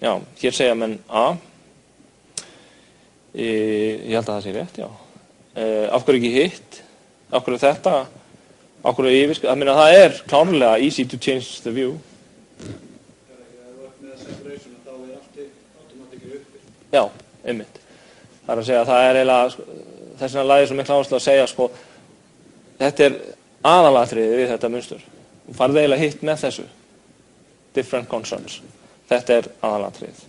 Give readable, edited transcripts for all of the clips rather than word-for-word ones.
Já, hér segja menn A. Ég held að það sé rétt, já. Af hverju ekki hitt? Af hverju þetta? Af hverju yfirskrift? Það er klárlega easy to change the view. Já, einmitt. Það er að segja að það er eiginlega, þess vegna lagði svo mikla áherslu að segja, sko, þetta er aðalatriði við þetta munstur. Þú farði eiginlega hitt með þessu. Different concerns. Þetta er aðalatriðið.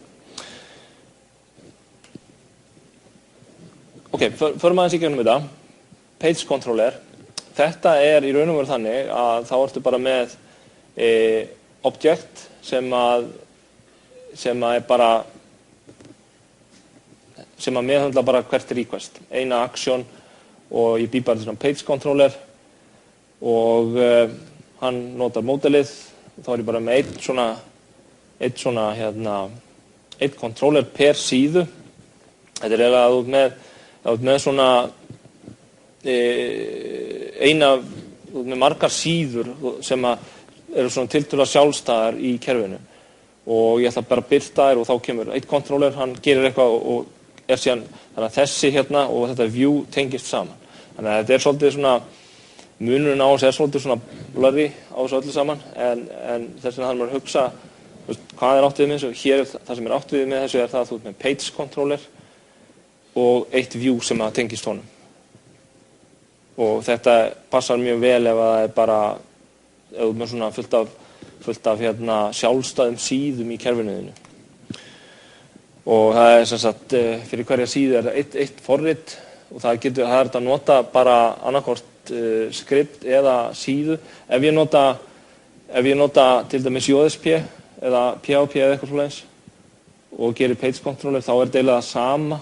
Ok, förum aðeins í gegnum þetta. Page controller. Þetta er í raun og veru þannig að þá ertu bara með object sem er bara sem að meðhundla bara hvert request, eina action og ég bý bara til svona page controller og hann notar módelið og þá er ég bara með einn controller per síðu. Þetta er eiginlega að þú ert með svona með margar síður sem eru svona tiltölulega sjálfstæðar í kerfinu og ég ætla bara að birta þær og þá kemur einn controller, hann gerir eitthvað og er síðan, þannig að þessi hérna og þetta view tengist saman. Þannig að þetta er svolítið svona, munurinn á þessu er svolítið svona blurry á þessu öllu saman en þess vegna þarf maður að hugsa hvað er átt við með þessu. Hér það sem er átt við með þessu er það að þú ert með page controller og eitt view sem að tengist honum. Og þetta passar mjög vel ef það er bara ef þú með svona fullt af hérna sjálfstæðum síðum í kerfinu þínu. Og það er sem sagt fyrir hverja síðu er eitt forrit og það er hægt að nota bara annarkvort skript eða síðu. Ef ég nota til dæmis JSP eða PHP eða eitthvað svoleiðis og gerir page controller þá er deilað það sama.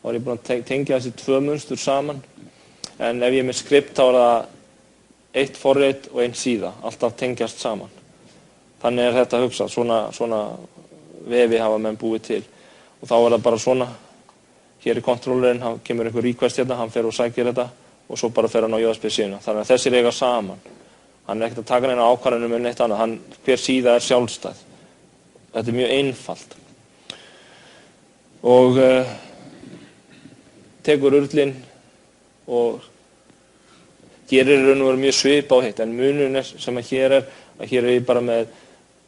Þá er ég búin að tengja þessi tvö munstur saman. En ef ég er með skript þá er það eitt forrit og ein síða, alltaf tengjast saman. Þannig er þetta hugsað, svona vefi hafa menn búið til. Og þá er það bara svona, hér er controllerinn, hann kemur einhver request hérna, hann fer og sækir þetta og svo bara fer hann á JSP síðuna. Þannig að þessir eiga saman. Hann er ekkert að taka neina ákvarðanir með neitt annað, hver síða er sjálfstæð. Þetta er mjög einfalt. Og tekur urlinn og gerir raun og veru mjög svipað á hitt, en munurinn sem að hér er ég bara með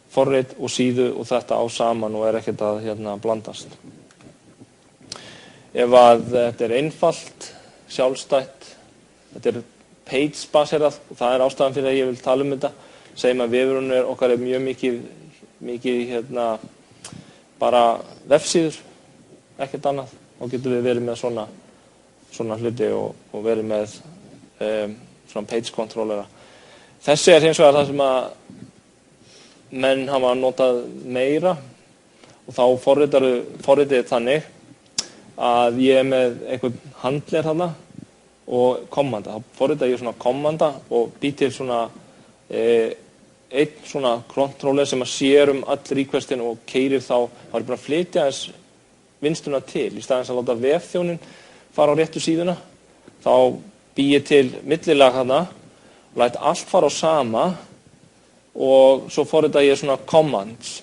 forrit og síðu og þetta á saman og er ekkert að blandast. Ef að þetta er einfalt, sjálfstætt, þetta er page-baserað og það er ástæðan fyrir að ég vil tala þetta, segjum að vefurinn okkar er mjög mikið bara vefsíður, ekkert annað, og getum við verið með svona hluti og verið með svona page controllera. Þessi er hins vegar það sem að menn hafa notað meira og þá forritið þannig að ég er með einhvern handler þarna og kommanda. Þá forritið ég svona kommanda og bý til svona einn svona controller sem að sér öll requestin og keyrir þá er ég bara að flytja þess vinstuna til í staðins að láta vefþjónin fara á réttu síðuna. Þá bý ég til millilag þarna og læt allt fara á sama og svo forrita ég svona commands.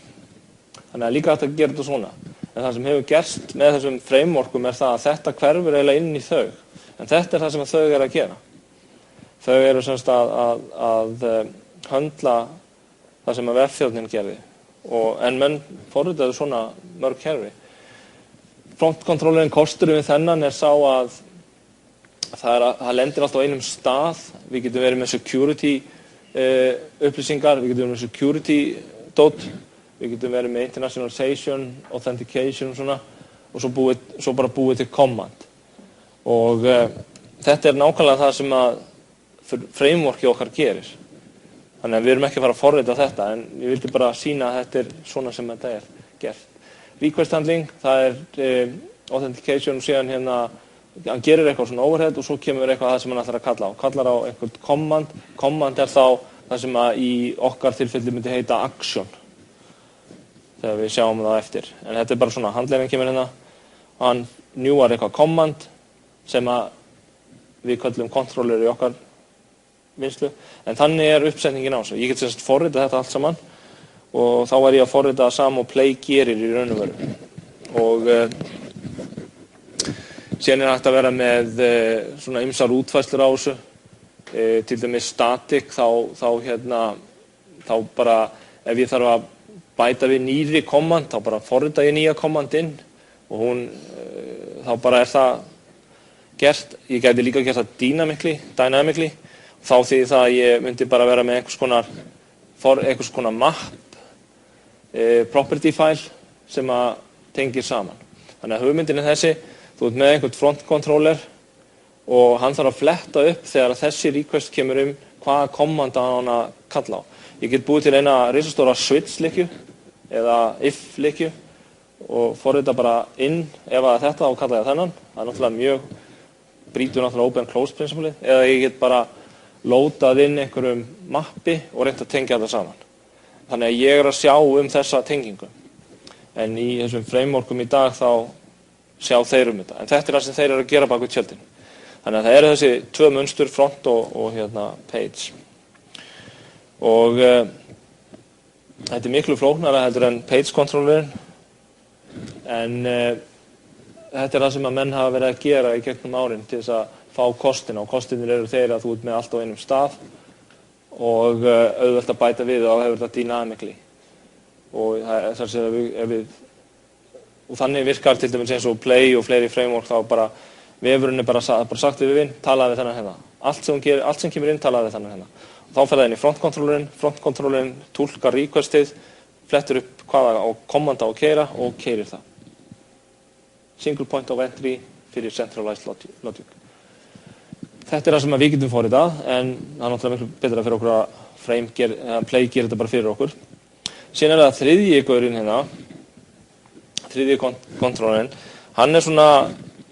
Þannig að líka hægt að gera þetta svona. En það sem hefur gerst með þessum frameworkum er það að þetta hverfur eiginlega inn í þau. En þetta er það sem þau eru að gera. Þau eru semst að höndla það sem að vefþjónninn gerði. En menn forritaðu svona mörg kerfi. Frontkontrollerinn kosturinn við þennan er sá að það lendir alltaf á einum stað. Við getum verið með security upplýsingar, við getum verið með security dot, við getum verið með internationalization, authentication og svona og svo bara búið til command. Og þetta er nákvæmlega það sem að frameworki okkar gerir. Þannig að við erum ekki að fara að forrita þetta, en ég vildi bara sýna að þetta er svona sem þetta er gert. Request handling, það er authentication og síðan hann gerir eitthvað svona overhead og svo kemur eitthvað það sem hann ætlar að kalla á. Kallar á einhvern command. Command er þá það sem að í okkar tilfelli myndi heita action. Þegar við sjáum það eftir. En þetta er bara svona, handleginn kemur hérna og hann njúar eitthvað command sem að við köllum controller í okkar vinnslu. En þannig er uppsetningin á þessu. Ég get semst forritað þetta allt saman og þá ég að forrita það sama og Play gerir í raun og veru. Og síðan hægt að vera með svona ýmsar útfærslur á þessu, til dæmis static, þá bara ef ég þarf að bæta við nýrri command, þá bara forrita ég nýja command inn og þá bara það gert. Ég gæti líka gert það dynamically, þá þýðir það að ég myndi bara vera með einhvers konar map, property file sem að tengir saman. Þannig að hugmyndin er þessi, þú ert með einhvern front controller og hann þarf að fletta upp þegar þessi request kemur hvaða command hann að kalla á. Ég get búið til eina risastóra switch-lykju eða if-lykju og forrita bara inn ef að þetta og kalla ég þennan. Það náttúrulega brýtur náttúrulega open close principle, eða ég get bara loadað inn einhverjum mappi og reynt að tengja þetta saman. Þannig að ég að sjá þessa tengingu. En í þessum frameworkum í dag þá sjá þeir þetta. En þetta það sem þeir að gera bak við tjöldin. Þannig að það eru þessi tvö munstur, front og page. Og þetta miklu flóknara heldur en page controllerinn. En þetta það sem að menn hafa verið að gera í gegnum árin til þess að fá kostina. Og kostinir eru þeir að þú ert með allt á einum stað og auðvelt að bæta við og hefur þetta dynamically. Og og þannig virkar til dæmis eins og Play og fleiri framework, þá bara vefurinn bara sagt við vinn, talaði við þennan hérna. Allt sem kemur inn talaði við þennan hérna. Og þá fer það inn í frontcontrollerinn túlkar requestið, flettur upp hvaða á command á að keyra og keyrir það. Single point of entry fyrir centralized logic. Þetta það sem við getum forritað, en það náttúrulega miklu betra fyrir okkur að Play gerir þetta bara fyrir okkur. Síðan það þriðji gaurinn hérna, þriðji controllerinn, hann svona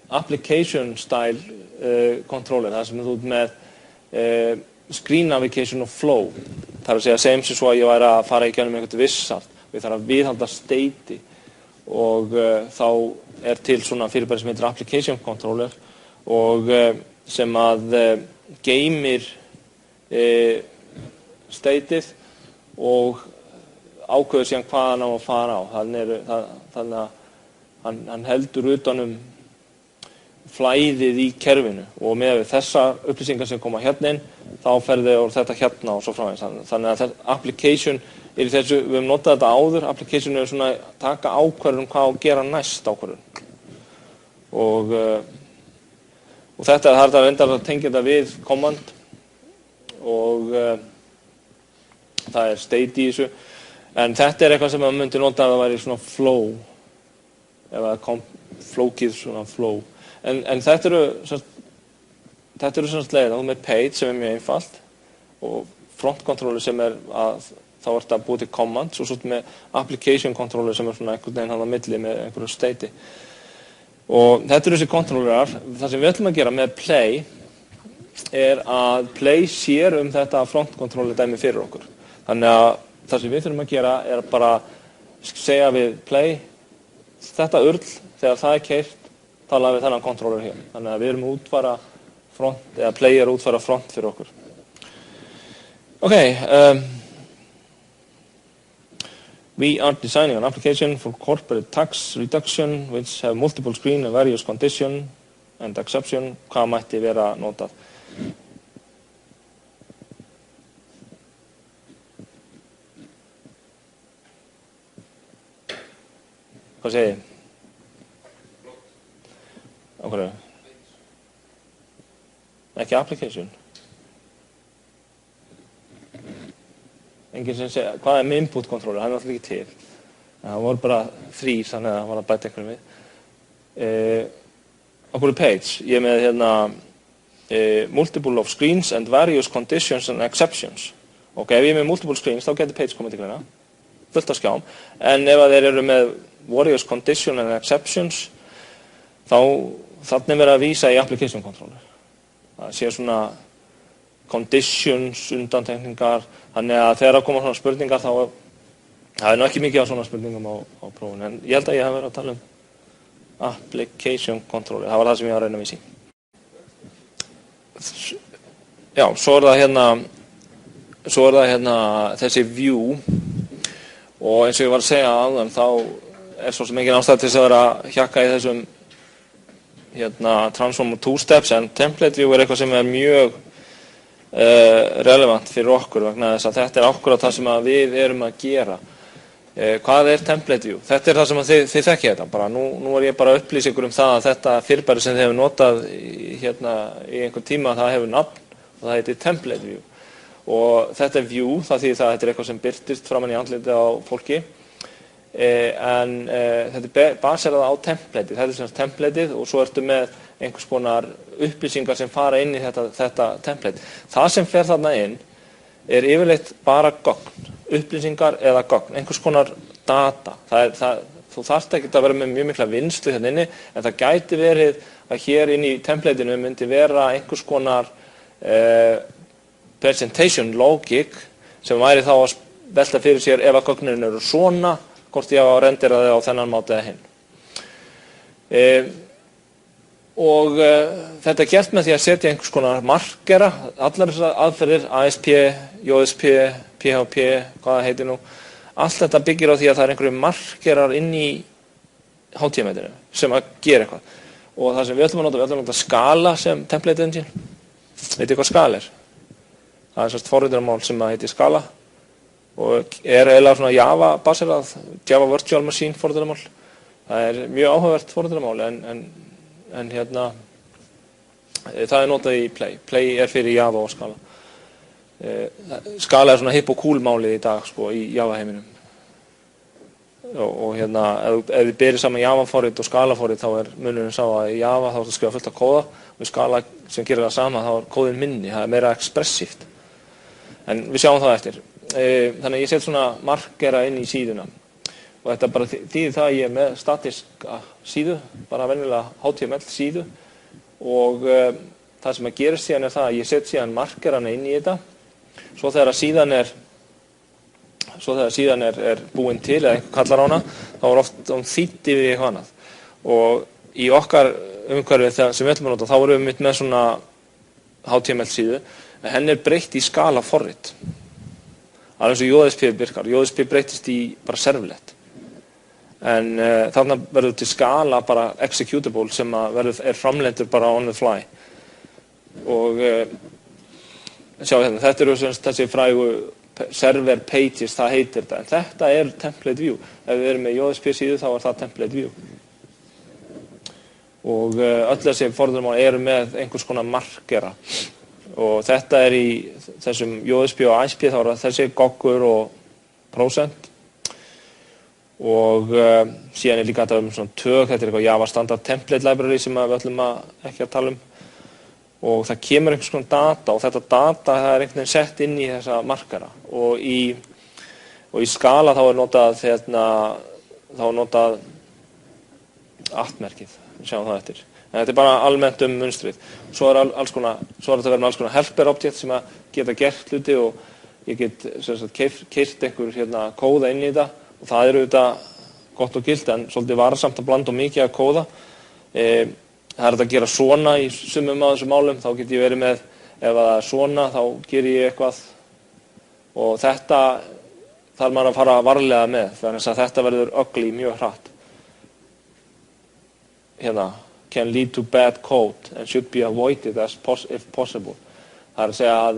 application style controller, það sem þú ert með screen navigation og flow. Það að segja segjum sem svo að ég væri að fara í gegnum einhvern vissart, við þarf að viðhalda state og þá til svona fyrirbæri sem heitir application controller og sem að geymir stateið og ákveður síðan hvað hann á að fara á. Þannig að hann heldur utan flæðið í kerfinu og með þessar upplýsingar sem koma hérna inn, þá ferði þetta hérna og svo framvegis. Þannig að application í þessu, við höfum notað þetta áður, application svona taka ákvörðun hvað að gera næst ákvörðun. Og þetta það reyndar að tengja þetta við command og það state í þessu. En þetta eitthvað sem maður myndi nota að það væri svona flow, ef það kom flókið svona flow. En þetta eru svona leiðir, þá með page sem mjög einfalt og front controller sem að þá ert að búið til commands og svo með application controller sem svona einhvern veginn hann á milli með einhverju state. Og þetta eru þessi controllerar. Það sem við ætlum að gera með Play að Play sér þetta front controller dæmi fyrir okkur. Þannig að það sem við þurfum að gera bara segja við Play þetta url, þegar það keyrt tala við þennan controller hér. Þannig að við erum að útfæra front, eða Play að útfæra front fyrir okkur. We are designing an application for corporate tax reduction which have multiple screen and various condition and exception. Hvað mætti vera notað? Hvað segir þið? Á hverju? Ekki application? Enginn sem segja, hvað með input controller? Það náttúrulega ekki til. Það voru bara 3, þannig að það var að bæta einhverjum við. Á hverju page? Ég með hérna multiple of screens and various conditions and exceptions. Ef ég með multiple screens, þá getur page komið til greina. Fullt af skjám. En ef þeir eru með various conditions and exceptions, þá þannig verið að vísa í application controller. Það sé svona conditions, undantekningar, þannig að þegar það koma svona spurningar þá það ekki mikið á svona spurningum á prófunu, en ég held að ég hef verið að tala application controller, það var það sem ég var að reyna að vísa í. Já, svo er það hérna þessi view og eins og ég var að segja áðan þá svo sem engin ástæða til þess að vera að hjakka í þessum transform og two-steps, en template view eitthvað sem mjög relevant fyrir okkur vegna þess að þetta akkurat það sem við erum að gera. Hvað template view? Þetta það sem þið þekkið þetta bara. Nú ég bara að upplýsa ykkur það að þetta fyrirbæri sem þið hefur notað í einhvern tíma, það hefur nafn og það heitir template view. Og þetta view, það þýðir það að þetta eitthvað sem birtist framan í andliti á fólki, en þetta baserað á templateið. Þetta sem templateið og svo ertu með einhvers konar upplýsingar sem fara inn í þetta template. Það sem fer þarna inn yfirleitt bara gögn, upplýsingar eða gögn, einhvers konar data. Þú þarft ekki að vera með mjög mikla vinnslu hérna inni, en það gæti verið að hér inn í templateinu myndi vera einhvers konar presentation logic sem væri þá að velta fyrir sér ef að gögnin eru svona, hvort ég á að rendera þau á þennan máta eða hinn. Og þetta gert með því að setja einhvers konar markera, allar þessar aðferðir, ASP, JSP, PHP, hvað það heitir nú, allt þetta byggir á því að það einhverju markerar inn í HTML-inu sem að gera eitthvað. Og það sem við ætlum að nota Scala sem template engine. Veitir hvað Scala er? Það sérst forritunarmál sem heitir Scala og eiginlega svona Java baserað, Java Virtual Machine forritunarmál. Það mjög áhugavert forritunarmál en það notað í Play. Play fyrir Java og Scala. Scala svona hipp og cool málið í dag sko, í Java heiminum. Og ef þið berir saman Java forrit og Scala forrit þá munurinn sá að í Java þá ertu að skrifa fullt af kóða og í Scala sem gerir það sama þá kóðin minni, það meira expressíft. En við sjáum það eftir. Þannig að ég set svona markera inn í síðuna. Og þetta bara þýðir það að ég með statiska síðu, bara venjulega HTML síðu. Og það sem að gerist síðan það að ég set síðan markerana inn í þetta. Svo þegar síðan búin til eða einhver kallar á hana, þá oft þýtt yfir eitthvað annað. Og í okkar umhverfi sem við ætlum að nota, þá erum við með svona HTML síðu. Henni breytt í Scala forrit. Það eins og JSP virkar. JSP breytist í bara servlet. En þarna verður til Scala bara executable sem framleiddur bara on the fly. Og sjá hérna, þetta eru þessi frægu server pages, það heitir þetta. En þetta template view. Ef við erum með JSP síðu þá það template view. Og öll þessi forritunarmál með einhvers konar markera. Og þetta í þessum JSP og ASP þá þessi goggur og prósent og síðan líka þetta svona tök, þetta eitthvað Java standard template library sem við ætlum ekki að tala og það kemur einhvers konar data og þetta data það einhvern veginn sett inn í þessa markera og í Scala þá notað @merkið, við sjáum það eftir. En þetta bara almennt munstrið. Svo þetta verið með alls konar helper object sem að geta gert hluti og ég get keyrt einhver kóða inn í þetta og það auðvitað gott og gilt en svolítið varasamt að blanda mikið að kóða. Það þetta að gera svona í sumum af þessum málum, þá get ég verið með, ef það svona þá ger ég eitthvað og þetta þarf maður að fara varlega með þannig að þetta verður ugly mjög hratt. Can lead to bad code and should be avoided if possible. Það að segja að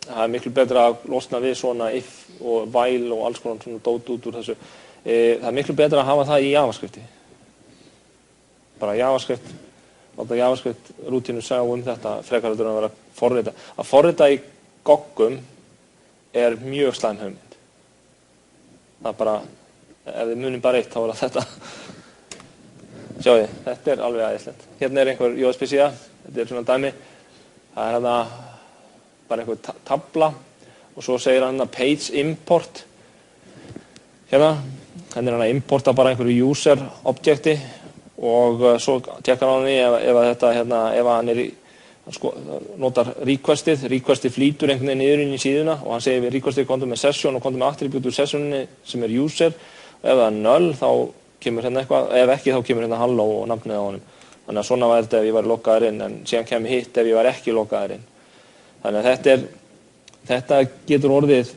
það miklu betra að losna við svona if og while og alls konar svona dót út úr þessu. Það miklu betra að hafa það í JavaScripti. Bara JavaScript, láta JavaScript rútínu segja þetta frekar heldur en að vera forrita. Að forrita í goggum mjög slæm hugmynd. Það bara, ef þið munum bara eitt þá það þetta. Sjáðu, þetta alveg æðislegt. Hérna einhver JSP síða, þetta svona dæmi. Það bara einhver tabla og svo segir hann page import. Hérna hann að importa bara einhverju user objecti og svo tekkar hann á því ef þetta ef hann notar requestið flýtur einhvern veginn niður inn í síðuna og hann segir við requestið komdu með session og komdu með attribute úr sessioninni sem user og ef það null þá kemur hérna eitthvað, ef ekki þá kemur hérna halló og nafnið á honum. Þannig að svona var þetta ef ég var lokaður inn en síðan kemur hitt ef ég var ekki lokaður inn. Þannig að þetta getur orðið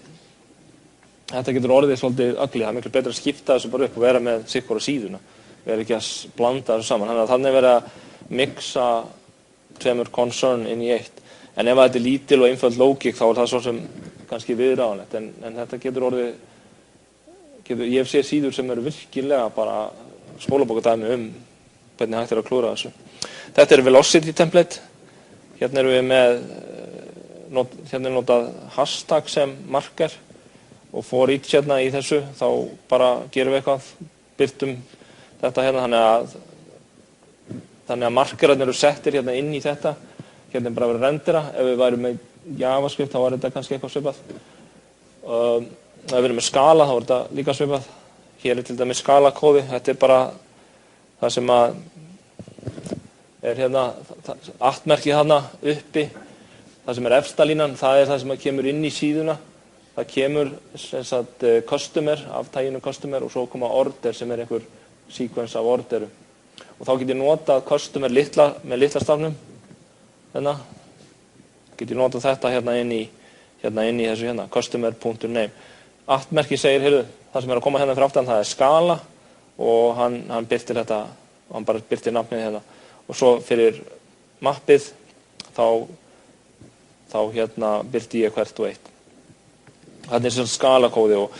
þetta getur orðið svolítið ugly. Það miklu betra að skipta þessu bara upp og vera með sikkora síðuna. Vera ekki að blanda þessu saman. Þannig er verið að mixa tveimur concern inn í eitt. En ef þetta lítil og einföld lógík þá það svo sem kannski viðráðanlegt. En þetta getur orðið, ég hef séð síður sem eru virkilega bara skólabókardæmi hvernig hægt að klúra þessu. Þetta er velocity template. Hérna erum við með, hérna er notað hashtag sem marker og for each hérna í þessu, þá bara gerum við eitthvað, birtum þetta hérna, þannig að markerarnir eru settir hérna inn í þetta, hérna er bara verið að rendera. Ef við værum með JavaScript þá var þetta kannski eitthvað svipað. Ef við erum með skala þá er þetta líka svipað. Hér er til dæmis skalakóði, þetta er bara það sem að er hérna @merkið hana uppi, það sem er efsta línan, það er það sem kemur inn í síðuna. Það kemur sem sagt customer af taginu customer og svo koma order sem er einhver sequence af orderum. Og þá get ég notað customer með litla stafnum. Hérna get ég notað þetta hérna inn í þessu hérna customer.name. @merkið segir, heyrðu, það sem er að koma hérna fyrir aftan það er skala og hann birtir þetta, hann bara birtir nafnið hérna. Og svo fyrir mappið þá hérna birti ég hvert og eitt. Þetta er svona skalakóði og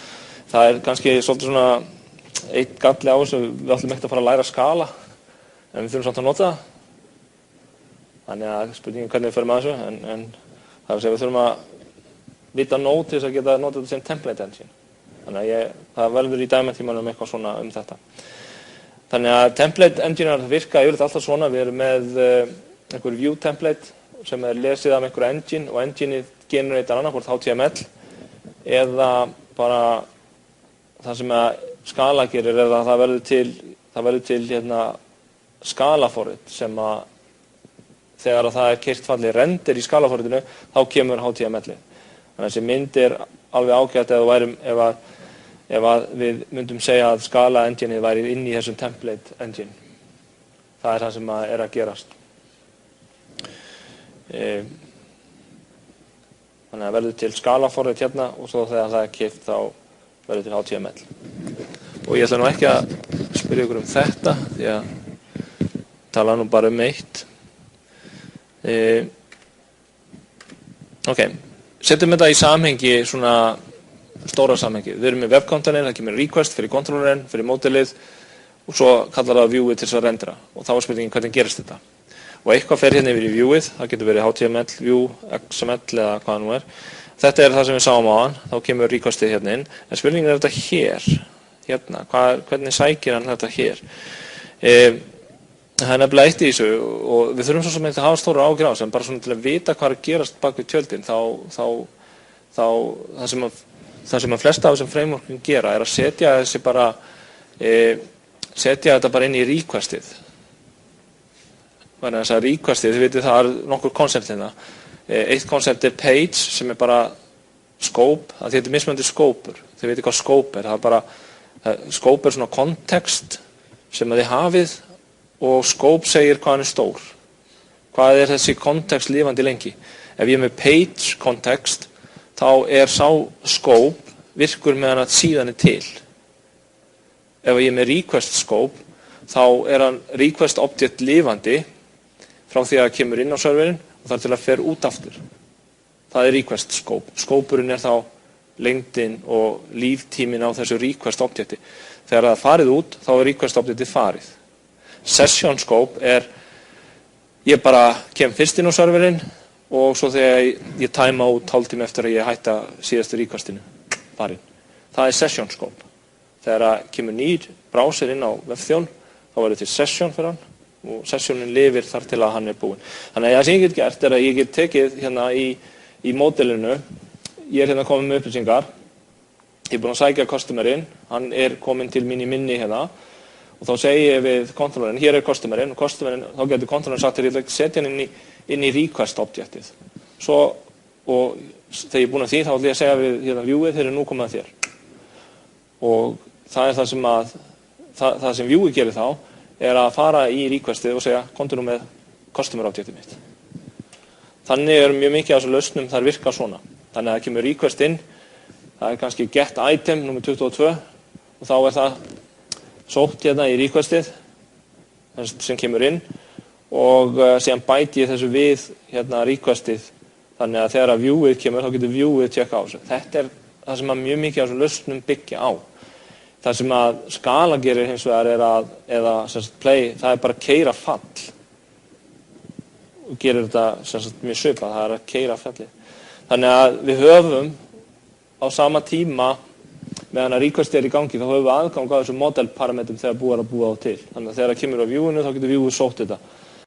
það er kannski svolítið svona eitt galli á þessu, við ætlum ekkert að fara að læra skala en við þurfum samt að nota það. Þannig að spurningin hvernig við förum að þessu en það er að segja við þurfum að vita nóg til þess að geta nota þetta sem template engine. Þannig að það verður í dæmatímanum eitthvað svona þetta. Þannig að template enginear virka yfirleitt alltaf svona. Við erum með einhver view template sem er lesið af einhverju engine og engineið generator annarkvort HTML eða bara það sem að skala gerir er að það verður til hérna skalaforrit sem að þegar að það er keyrt fallið render í skalaforritinu þá kemur HTML-ið. Þannig að þessi mynd er alveg ágætt ef að við myndum segja að skala engineið væri inn í þessum template engine. Það er það sem er að gerast. Þannig að verður til skalaforrit hérna og svo þegar það er keypt þá verður til HTML. Og ég ætla nú ekki að spyrja ykkur þetta því að tala nú bara eitt. Ok, setjum þetta í samhengi, svona stóra samhengi. Við erum með webkontanir, það kemur request fyrir kontrollerinn, fyrir módelið og svo kallar það viewið til þess að rendera. Og þá er spurningin hvernig gerist þetta. Og eitthvað fer hérna yfir í viewið, það getur verið HTML, view, XML eða hvað nú er. Þetta er það sem við sáum á hann, þá kemur requestið hérna inn. En spurningin er þetta hér, hérna, hvernig sækir hann þetta hér? Það er nefnilega eitt í þessu og við þurfum svo sem að hafa stóra ágjur á þessu, en bara svona til að vita hvað er að gerast bak við tjöldin, þá það sem að flesta af þessum frameworkum gera er að setja þetta bara inn í requestið. Þannig að þess að requestið, þið vitið það er nokkur koncept hérna. Eitt koncept er page sem er bara scope, að þetta er mismunandi skópur. Þið vitið hvað scope er, það er bara, scope er svona kontekst sem að þið hafið og scope segir hvað hann er stór. Hvað er þessi kontekst lifandi lengi? Ef ég er með page kontekst, þá er sá scope virkur meðan að síðan er til. Ef ég er með request scope, þá er hann request object lifandi frá því að það kemur inn á serverinn og þar til að fer út aftur. Það er request scope. Scopeurinn er þá lengdin og líftímin á þessu request objecti. Þegar það farið út, þá er request objecti farið. Session scope er, ég bara kem fyrst inn á serverinn og svo þegar ég tæma út hálftíma eftir að ég hætta síðastu requestinu, farið. Það er session scope. Þegar það kemur nýr browser inn á webþjón, þá verður til session fyrir hann og sessionin lifir þar til að hann er búinn. Þannig að það sem ég get gert er að ég get tekið hérna í módelinu, ég er hérna komin með upplýsingar, ég er búinn að sækja customerinn, hann er komin til mín í minni hérna og þá segi ég við kontrollerinn, hér er customerinn og þá getur kontrollerinn sagt að ég ætla að setja hann inn í request objectið. Svo, og þegar ég er búinn að því þá ætla ég að segja við hérna viewið, þeir eru nú komið að þér. Og það er það sem viewið gerir þá, er að fara í requestið og segja, komdu nú með customer objectið mitt. Þannig er mjög mikið af þessu lausnum, þar virka svona. Þannig að það kemur request inn, það kannski get item nummer 22 og þá það sótt hérna í requestið sem kemur inn og síðan bæti ég þessu við hérna requestið þannig að þegar að viewið kemur þá getur viewið tjekka á þessu. Þetta það sem að mjög mikið af þessum lausnum byggja á. Það sem að Scala gerir hins vegar eða Play, það bara að keyra fall og gerir þetta mjög svipað, það að keyra fallið. Þannig að við höfum á sama tíma meðan að request í gangi þá höfum við aðgang á þessum modelparametrum þegar búið að búa á til. Þannig að þegar það kemur á viewinu þá getur viewið sótt þetta.